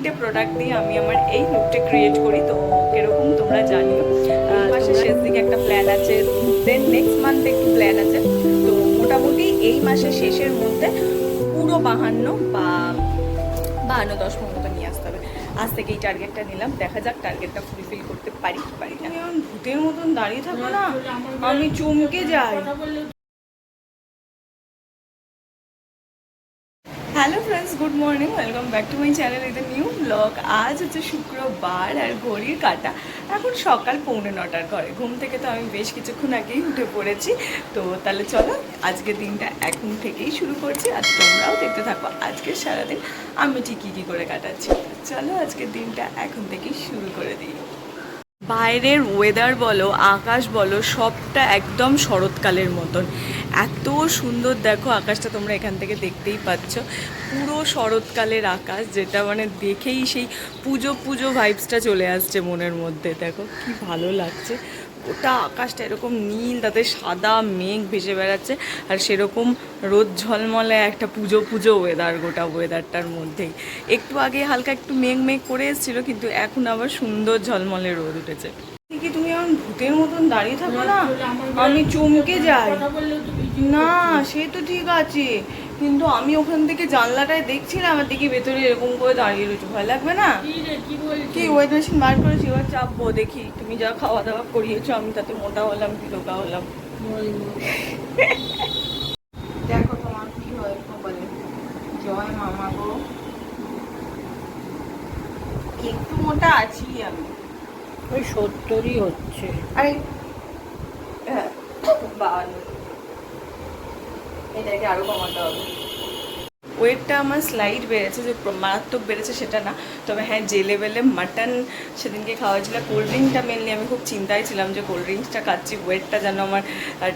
তিনটে প্রোডাক্ট দিয়ে আমি আমার এই লুকটা ক্রিয়েট করি। তো কিরকম তোমরা জানিও। মাসের শেষ দিকে একটা প্ল্যান আছে, দেন নেক্সট মান্থে একটু প্ল্যান আছে। তো মোটামুটি এই মাসের শেষের মধ্যে পুরো 52 বা 52-53 মতো নিয়ে আসতে হবে। আজ থেকে এই টার্গেটটা নিলাম, দেখা যাক টার্গেটটা ফুলফিল করতে পারি কি পারি না। আমি ভূতের মতন দাঁড়িয়ে থাকো না, আমি চমকে যাই। Hello friends, good morning, welcome back to my channel with new blog. আজ হচ্ছে শুক্রবার আর ঘড়ির কাঁটা এখন সকাল 8:45 ঘরে। ঘুম থেকে তো আমি বেশ কিছুক্ষণ আগেই উঠে পড়েছি। তো তাহলে চলো আজকের দিনটা এখন থেকেই শুরু করছি, আর তোমরাও দেখতে থাকো আজকের সারাদিন আমি ঠিক কী করে কাটাচ্ছি। চলো আজকের দিনটা এখন থেকেই শুরু করে দিই। বাইরের ওয়েদার বলো, আকাশ বলো, সবটা একদম শরৎকালের মতন। এত সুন্দর দেখো আকাশটা, তোমরা এখান থেকে দেখতেই পাচ্ছ। পুরো শরৎকালের আকাশ, যেটা মানে দেখেই সেই পুজো পুজো ভাইবসটা চলে আসছে মনের মধ্যে। দেখো কি ভালো লাগছে, গোটা আকাশটা এরকম নীল, তাতে সাদা মেঘ ভেসে বেড়াচ্ছে, আর সেরকম রোদ ঝলমলে একটা পুজো পুজো ওয়েদার, গোটা ওয়েদারটার মধ্যেই। একটু আগে হালকা একটু মেঘ মেঘ করে এসেছিলো, কিন্তু এখন আবার সুন্দর ঝলমলে রোদ উঠেছে। কি তুমি এখন ভূতের মতন দাঁড়িয়ে থাকো না, আমি চমকে যাই। না সে তো ঠিক আছে, কিন্তু আমি ওখান থেকে জানলাটায় দেখছিলাম, আমার দিকে ভেতরে এরকম করে দাঁড়িয়ে রয়েছে, ভয় লাগবে না? কি ওয়েট মেশিন বার করেছি, এবার চাপবো, দেখি তুমি যা খাওয়া দাওয়া করিয়েছো আমি তাতে মোটা হলাম কি রোগা হলাম। দেখো তোমার কি হয় বলে। জয় মামা গো, একটু মোটা আছি আমি, ওই 70ই হচ্ছে। আরে হ্যাঁ 52, এটাকে আরো কমাতে হবে। ওয়েটটা আমার স্লাইড বেড়েছে, যে মারাত্মক বেড়েছে সেটা না, তবে হ্যাঁ যে লেভেলে মাটন সেদিনকে খাওয়া ছিল, কোল্ড ড্রিঙ্কটা মেনলি আমি খুব চিন্তায় ছিলাম যে কোল্ড ড্রিঙ্কসটা খাচ্ছি, ওয়েটটা যেন আমার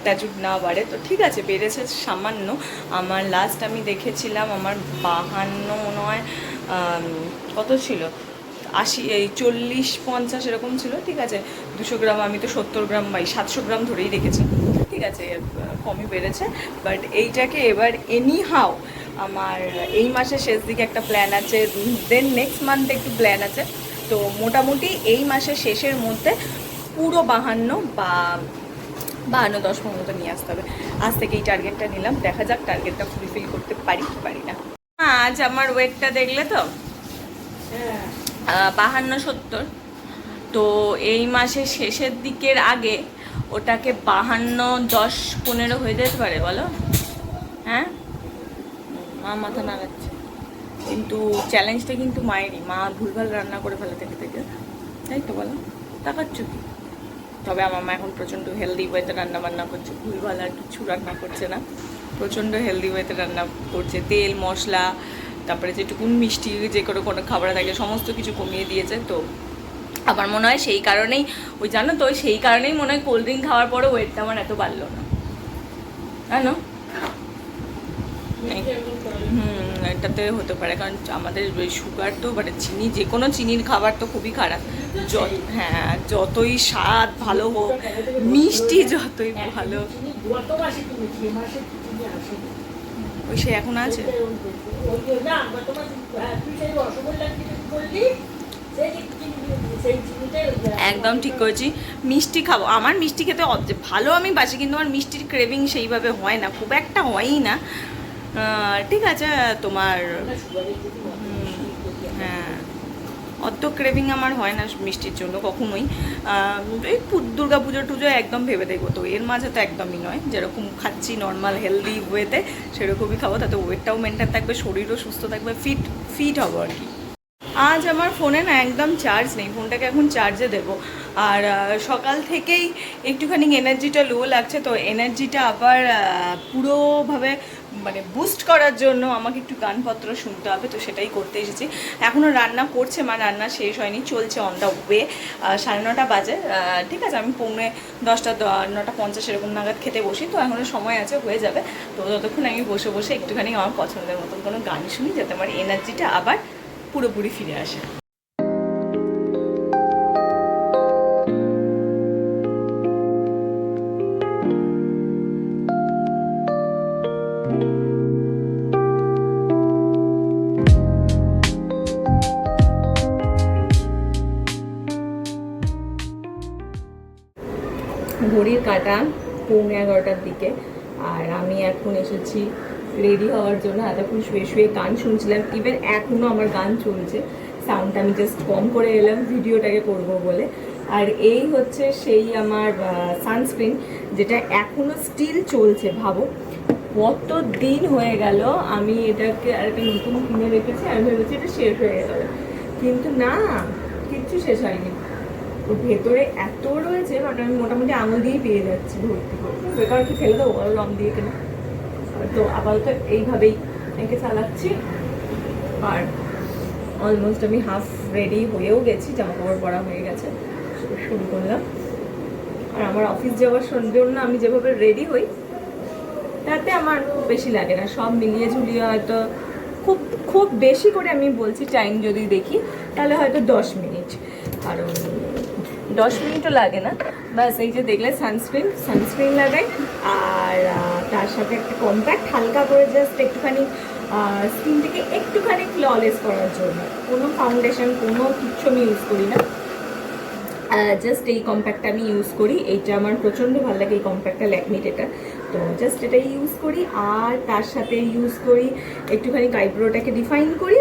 ট্যাচুট না বাড়ে। তো ঠিক আছে, বেড়েছে সামান্য। আমার লাস্ট আমি দেখেছিলাম আমার 52 মনে হয়, কত ছিল, 80, এই 40-50 এরকম ছিল। ঠিক আছে, 200 গ্রাম, আমি তো 70 গ্রাম বা 700 গ্রাম ধরেই রেখেছি। ঠিক আছে, কমই বেড়েছে। বাট এইটাকে এবার এনি হাও আমার এই মাসের শেষ দিকে একটা প্ল্যান আছে, দেন নেক্সট মান্থে একটু প্ল্যান আছে। তো মোটামুটি এই মাসের শেষের মধ্যে পুরো 52 বা 52-53 মতো নিয়ে আসতে হবে। আজ থেকে এই টার্গেটটা নিলাম, দেখা যাক টার্গেটটা ফুলফিল করতে পারি কি পারি না। আজ আমার ওয়েটটা দেখলে তো, 52-70। তো এই মাসের শেষের দিকের আগে ওটাকে 52-10-15 হয়ে যেতে পারে, বলো? হ্যাঁ, মা মাথা নাড়াচ্ছে, কিন্তু চ্যালেঞ্জটা কিন্তু মায়েরই। মা ভুলভাল রান্না করে ফেলে থেকে থেকে, তাই তো বলো, তাকাচ্ছ কি? তবে আমার মা এখন প্রচণ্ড হেলদি ওয়েতে রান্না বান্না করছে, ভুলভাল আর কিছু রান্না করছে না, প্রচণ্ড হেলদি ওয়েতে রান্না করছে। তেল মশলা, তারপরে যেটুকুন মিষ্টি, যে কোনো খাবার থাকে সমস্ত কিছু কমিয়ে দিয়েছে। তো আমার মনে হয় সেই কারণেই, ওই জানো তো, সেই কারণেই মনে হয় কোল্ড ড্রিঙ্ক খাওয়ার পরে ওয়েটটা আমার এত বাড়লো না, জানো? এটাতে হতে পারে, কারণ আমাদের সুগার তো, মানে চিনি, যে কোনো চিনির খাবার তো খুবই খারাপ। হ্যাঁ, যতই স্বাদ ভালো হোক, মিষ্টি যতই ভালো, ওই সে এখন আছে। একদম ঠিক করেছি, মিষ্টি খাবো। আমার মিষ্টি খেতে ভালো আমি বাসি, কিন্তু আমার মিষ্টির ক্রেভিং সেইভাবে হয় না, খুব একটা হয়ই না। ঠিক আছে তোমার, হ্যাঁ, অত ক্রেভিং আমার হয় না মিষ্টির জন্য কখনোই। এই দুর্গা পুজো টুজো একদম ভেবে দেখবো, তো এর মাঝে তো একদমই নয়। যেরকম খাচ্ছি নর্মাল হেলদি ওয়েতে সেরকমই খাবো, তাতে ওয়েটটাও মেনটেন থাকবে, শরীরও সুস্থ থাকবে, ফিট হবো আর কি। আজ আমার ফোনে না একদম চার্জ নেই, ফোনটাকে এখন চার্জে দেবো। আর সকাল থেকেই একটুখানি এনার্জিটা লো লাগছে, তো এনার্জিটা আবার পুরোভাবে মানে বুস্ট করার জন্য আমাকে একটু গানপত্র শুনতে হবে, তো সেটাই করতে এসেছি। এখনও রান্না করছে মা, রান্না শেষ হয়নি, চলছে অন দ্য ওয়ে। 9:30 বাজে। ঠিক আছে, আমি 9:45, 9:50 এরকম নাগাদ খেতে বসি, তো এখনও সময় আছে, হয়ে যাবে। তো ততক্ষণ আমি বসে বসে একটুখানি আমার পছন্দের মতন কোনো গান শুনি, যাতে আমার এনার্জিটা আবার পুরোপুরি ফিরে আসে। ঘড়ির কাঁটা 11:30 দিকে, আর আমি এখন এসেছি রেডি হওয়ার জন্য। এতক্ষণ শুয়ে শুয়ে গান শুনছিলাম, ইভেন এখনও আমার গান চলছে, সাউন্ডটা আমি জাস্ট কম করে এলাম ভিডিওটাকে করব বলে। আর এই হচ্ছে সেই আমার সানস্ক্রিন, যেটা এখনও স্টিল চলছে। ভাবো কত দিন হয়ে গেল আমি এটাকে আরেকটা নতুন কিনে রেখেছি, আমি ভেবেছি এটা শেষ হয়ে গেল, কিন্তু না, কিচ্ছু শেষ হয়নি। ওর ভেতরে এত রয়েছে, মানে আমি মোটামুটি আঙুল দিয়েই পেয়ে যাচ্ছি ভর্তি করে। বেকার কি ফেলে দেবো রং দিয়ে কেন? তো আপাতত এইভাবেই একে চালাচ্ছি। আর অলমোস্ট আমি হাফ রেডি হয়েও গেছি, জামা কাপড় পরা হয়ে গেছে, শুরু করলাম। আর আমার অফিস যাওয়ার জন্য আমি যেভাবে রেডি হই তাতে আমার খুব বেশি লাগে না, সব মিলিয়ে ঝুলিয়ে হয়তো খুব খুব বেশি করে আমি বলছি টাইম যদি দেখি তাহলে হয়তো 10 মিনিট, কারণ 10 মিনিটও লাগে না। বাস এই যে দেখলে সানস্ক্রিন লাগাই, আর তার সাথে একটা কম্প্যাক্ট হালকা করে জাস্ট একটুখানি স্কিনটাকে একটুখানি ফ্ললেস করার জন্য। কোনো ফাউন্ডেশন কোনো কিচ্ছু আমি ইউজ করি না, জাস্ট এই কম্প্যাক্টটা আমি ইউজ করি। এইটা আমার প্রচণ্ড ভালো লাগে, এই কম্প্যাক্টটা ল্যাকমির এটা, তো জাস্ট এটাই ইউজ করি। আর তার সাথে ইউজ করি একটুখানি আইব্রোটাকে ডিফাইন করি,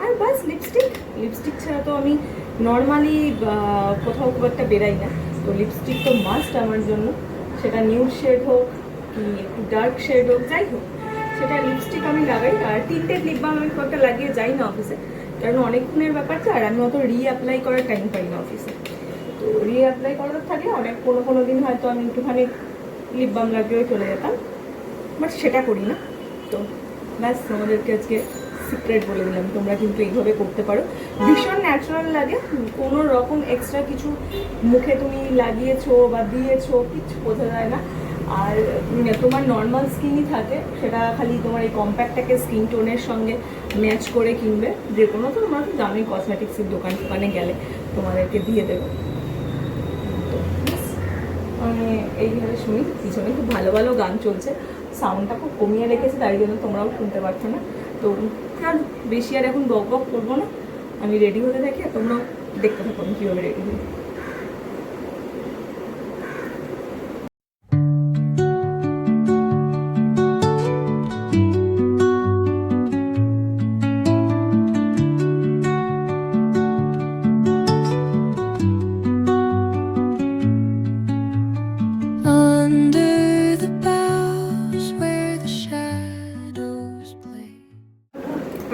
আর বাস লিপস্টিক ছাড়া তো আমি নর্মালি কোথাও খুব একটা বেরাই না। তো লিপস্টিক তো মাস্ট আমার জন্য, সেটা নিউড শেড হোক কি একটু ডার্ক শেড হোক, যাই হোক সেটা লিপস্টিক আমি লাগাই। আর তিনটের লিপ বাম আমি খুব একটা লাগিয়ে যাই না অফিসে, কারণ অনেকক্ষণের ব্যাপার তো, আর আমি অত অ্যাপ্লাই করার টাইম পাই না অফিসে। তো অ্যাপ্লাই করার থাকলে অনেক কোনো দিন হয়তো আমি একটুখানি লিপ বাম লাগিয়েও চলে যেতাম, বাট সেটা করি না। তো ব্যাস তোমাদেরকে আজকে সিক্রেট বলে দিলাম, তোমরা কিন্তু এইভাবে করতে পারো, ভীষণ ন্যাচারাল লাগে, কোনো রকম এক্সট্রা কিছু মুখে তুমি লাগিয়েছো বা দিয়েছো কিছু বোঝা যায় না। আর তোমার নর্মাল স্কিনই থাকে, সেটা খালি তোমার এই কম্প্যাক্টটাকে স্কিন টোনের সঙ্গে ম্যাচ করে কিনবে। যে কোনো তো তোমরা তো দামি কসমেটিক্সের দোকানে গেলে তোমাদেরকে দিয়ে দেবে। আমি এইভাবে শুনি, পিছনে খুব ভালো ভালো গান চলছে, সাউন্ডটা খুব কমিয়ে রেখেছে, তাই জন্য তোমরাও শুনতে পারছো না। তো চলো বেশি আর এখন বক বক করবো না, আমি রেডি হতে থাকি আর তোমরাও দেখতে থাকো আমি কীভাবে রেডি হই।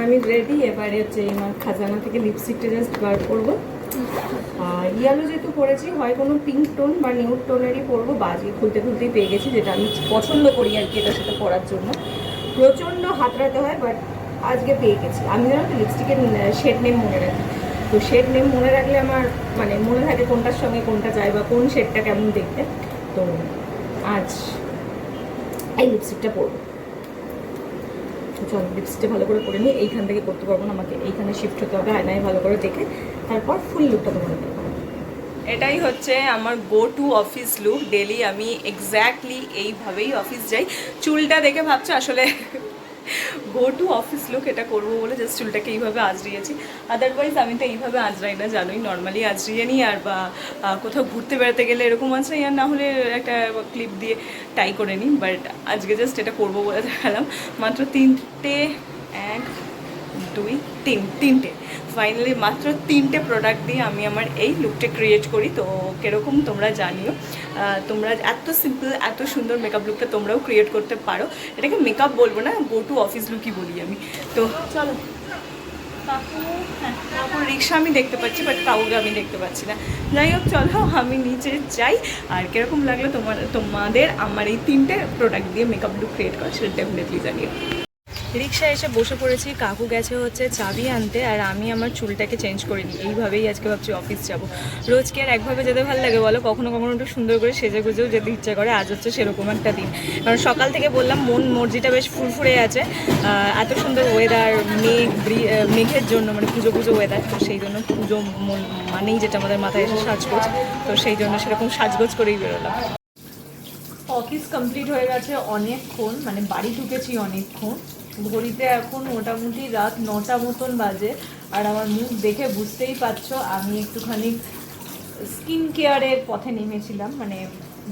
আমি রেডি, এবারে হচ্ছে আমার খাজানা থেকে লিপস্টিকটা জাস্ট বার করবো। ইয়ালো যেহেতু পরেছি, হয় কোনো পিঙ্ক টোন বা নিউড টোনেরই পরবো, বাজি খুলতেই পেয়ে গেছি, যেটা আমি পছন্দ করি আর কি এটার সাথে পরার জন্য। প্রচণ্ড হাতড়াতে হয়, বাট আজকে পেয়ে গেছি। আমি জানো তো লিপস্টিকের শেড নেম মনে রাখি, তো শেড নেম মনে রাখলে আমার মানে মনে থাকে কোনটার সঙ্গে কোনটা যায় বা কোন শেডটা কেমন দেখতে। তো আজ এই লিপস্টিকটা পরবো। চলো লিপস্টিকটা ভালো করে পরে নিই, এইখান থেকে করতে পারবো না, আমাকে এইখানে শিফট হতে হবে, আয়নায় ভালো করে দেখে তারপর ফুল লুকটা তোমাদের দেখবো। এটাই হচ্ছে আমার go to office look, daily আমি এক্স্যাক্টলি এইভাবেই অফিস যাই। চুলটা দেখে ভাবছো আসলে গো টু অফিস লুক এটা করবো বলে জাস্ট চুলটাকে এইভাবে আঁচড়িয়েছি, আদারওয়াইজ আমি তো এইভাবে আঁচড়াই না, জানোই নর্মালি আঁচড়িয়ে নিই, আর বা কোথাও ঘুরতে বেড়াতে গেলে এরকম আঁচড়াই, আর না হলে একটা ক্লিপ দিয়ে টাই করে নিই। বাট আজকে জাস্ট এটা করবো বলে দেখালাম। মাত্র তিনটে ফাইনালি মাত্র 3টে প্রোডাক্ট দিয়ে আমি আমার এই লুকটা ক্রিয়েট করি। তো কীরকম তোমরা জানিও, তোমরা এত সিম্পল এত সুন্দর মেকআপ লুকটা তোমরাও ক্রিয়েট করতে পারো। এটাকে মেকআপ বলবো না, গো টু অফিস লুকই বলি আমি। তো চলো, কাকুর রিক্সা আমি দেখতে পাচ্ছি, বাট কাউকে আমি দেখতে পাচ্ছি না। যাই হোক চলো আমি নিচে যাই, আর কীরকম লাগলো তোমাদের আমার এই 3টে প্রোডাক্ট দিয়ে মেকআপ লুক ক্রিয়েট করা, সেটা ডেফিনেটলি জানিও। রিক্সায় এসে বসে পড়েছি, কাকু গেছে হচ্ছে চাবি আনতে, আর আমি আমার চুলটাকে চেঞ্জ করিনি, এইভাবেই আজকে ভাবছি অফিস যাব। রোজকে আর একভাবে যেতে ভালো লাগে বলো, কখনো কখনো একটু সুন্দর করে সেজে গুজেও যেতে ইচ্ছা করে। আজ হচ্ছে সেরকম একটা দিন, কারণ সকাল থেকে বললাম মন মর্জিটা বেশ ফুরফুরে আছে, এত সুন্দর ওয়েদার, মেঘের জন্য, মানে পুজো ওয়েদার, তো সেই জন্য পুজো মানেই যেটা আমাদের মাথায় এসে সাজগোজ, তো সেই জন্য সেরকম সাজগোজ করেই বেরোলাম। অফিস কমপ্লিট হয়ে গেছে অনেকক্ষণ, মানে বাড়ি ঢুকেছি অনেকক্ষণ, ঘড়িতে এখন মোটামুটি রাত 9টা মতন বাজে। আর আমার মুখ দেখে বুঝতেই পারছো আমি একটুখানি স্কিন কেয়ারের পথে নেমেছিলাম, মানে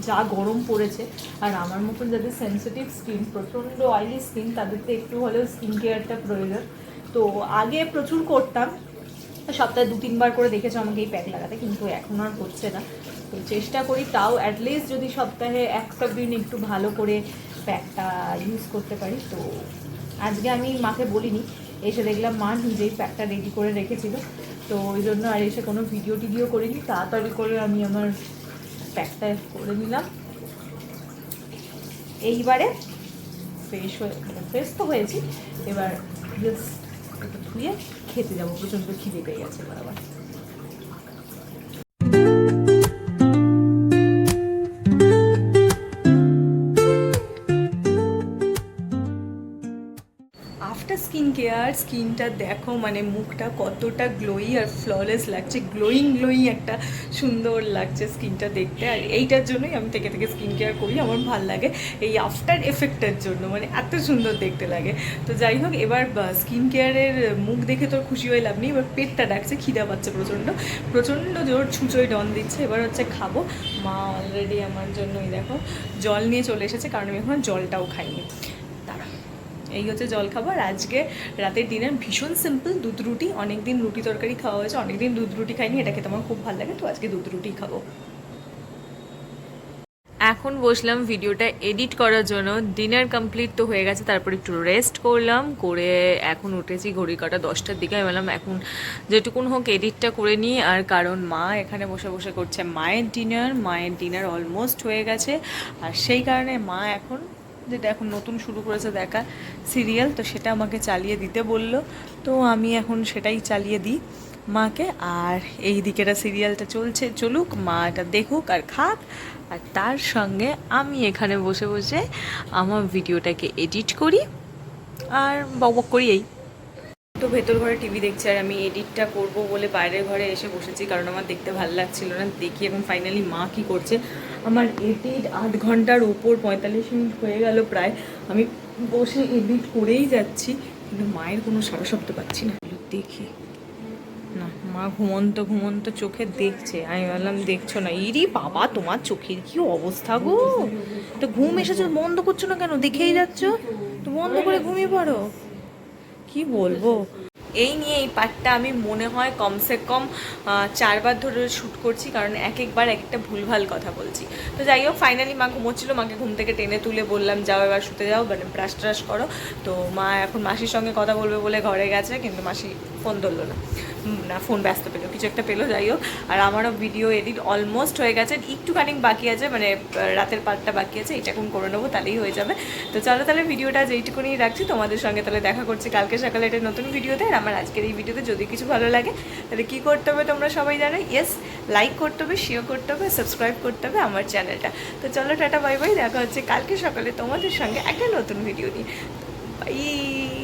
যা গরম পড়েছে, আর আমার মতন যাদের সেন্সিটিভ স্কিন, প্রচণ্ড অয়েলি স্কিন, তাদের তো একটু হলেও স্কিন কেয়ারটা প্রয়োজন। তো আগে প্রচুর করতাম, সপ্তাহে 2-3 বার করে দেখেছো আমাকে এই প্যাক লাগাতে, কিন্তু এখন আর হচ্ছে না। তো চেষ্টা করি তাও অ্যাটলিস্ট যদি সপ্তাহে একটা দিন একটু ভালো করে প্যাকটা ইউজ করতে পারি। তো আজকে আমি মাকে বলিনি, এসে দেখলাম মা নিজেই প্যাকটা রেডি করে রেখেছিল, তো ওই জন্য আর এসে কোনো ভিডিও টিডিও করিনি, তাড়াতাড়ি করে আমি আমার প্যাকটা করে নিলাম। এইবারে ফ্রেশ তো হয়েছি, এবার জাস্ট একটু ধুয়ে খেতে যাবো, প্রচণ্ড খিদে পেয়ে গেছে এবার আবার। আফটার স্কিন কেয়ার স্কিনটা দেখো, মানে মুখটা কতটা গ্লোয়ি আর ফ্ললেস লাগছে, গ্লোয়িং একটা সুন্দর লাগছে স্কিনটা দেখতে। আর এইটার জন্যই আমি থেকে স্কিন কেয়ার করি, আমার ভাল লাগে এই আফটার এফেক্টের জন্য, মানে এত সুন্দর দেখতে লাগে। তো যাই হোক, এবার স্কিন কেয়ারের মুখ দেখে তোর খুশি হয়ে লাভ নেই, এবার পেটটা ডাকছে, খিদা পাচ্ছে প্রচণ্ড জোর, ছুঁচোয় ডন দিচ্ছে। এবার হচ্ছে খাবো। মা অলরেডি আমার জন্যই দেখো জল নিয়ে চলে এসেছে, কারণ আমি এখন জলটাও খাইনি। তারা এই হচ্ছে জল খাবার। আজকে রাতের ডিনার ভীষণ সিম্পল, দুধ রুটি। অনেকদিন রুটি তরকারি খাওয়া হয়েছে, অনেকদিন দুধ রুটি খাইনি, এটা খেতে আমার খুব ভালো লাগে, তো আজকে দুধ রুটি খাবো। এখন বসলাম ভিডিওটা এডিট করার জন্য। ডিনার কমপ্লিট তো হয়ে গেছে, তারপর একটু রেস্ট করলাম, করে এখন উঠেছি ঘড়ি কাটা 10টার দিকে। আমি বললাম এখন যেটুকুন হোক এডিটটা করে নিই, আর কারণ মা এখানে বসে বসে করছে মায়ের ডিনার অলমোস্ট হয়ে গেছে, আর সেই কারণে মা এখন যেটা এখন নতুন শুরু করেছে দেখা সিরিয়াল, তো সেটা আমাকে চালিয়ে দিতে বলল, তো আমি এখন সেটাই চালিয়ে দিই মাকে। আর এই দিকেটা সিরিয়ালটা চলুক, মা এটা দেখুক আর খাক, আর তার সঙ্গে আমি এখানে বসে বসে আমার ভিডিওটাকে এডিট করি আর বকবক করি। এই তো ভেতর ঘরে টিভি দেখছি, আর আমি এডিটটা করব বলে বাইরের ঘরে এসে বসেছি, কারণ আমার দেখতে ভালো লাগছিল না। দেখি এখন ফাইনালি মা কি করছে। আমার এডিট 8 ঘন্টার উপর 45 মিনিট হয়ে গেল প্রায়, আমি বসে এডিট করেই যাচ্ছি, কিন্তু মায়ের কোনো সারা শব্দ পাচ্ছি না। দেখি না, মা ঘুমন্ত চোখে দেখছে। আমি বললাম দেখছো না? ইরি বাবা, তোমার চোখের কি অবস্থা গো! তো ঘুম এসেছো, বন্ধ করছো না কেন? দেখেই যাচ্ছ তো, বন্ধ করে ঘুমিয়ে পড়ো। কি বলবো, এই নিয়ে এই পার্টটা আমি মনে হয় কমসে কম 4 বার ধরে শ্যুট করছি, কারণ একবার একটা ভুলভাল কথা বলছি। তো যাই হোক, ফাইনালি মা ঘুমোচ্ছিল, মাকে ঘুম থেকে টেনে তুলে বললাম যাও এবার শুতে যাও, মানে ব্রাশ ট্রাশ করো। তো মা এখন মাসির সঙ্গে কথা বলবে বলে ঘরে গেছে, কিন্তু মাসি ফোন ধরলো না, ফোন ব্যস্ত পেলো, কিছু একটা পেলো। যাই হোক, আর আমারও ভিডিও এডিট অলমোস্ট হয়ে গেছে, একটুখানি বাকি আছে, মানে রাতের পার্টটা বাকি আছে, এটা এখন করে নেবো, তাহলেই হয়ে যাবে। তো চলো তাহলে ভিডিওটা যেইটুকুনি রাখছি, তোমাদের সঙ্গে তাহলে দেখা করছি কালকে সকালে একটা নতুন ভিডিওতে। আর আমার আজকের এই ভিডিওতে যদি কিছু ভালো লাগে তাহলে কী করতে হবে তোমরা সবাই জানো, ইয়েস, লাইক করতে হবে, শেয়ার করতে হবে, সাবস্ক্রাইব করতে হবে আমার চ্যানেলটা। তো চলো টাটা বাই বাই, দেখা হচ্ছে কালকে সকালে তোমাদের সঙ্গে একটা নতুন ভিডিও নিয়ে। বাই।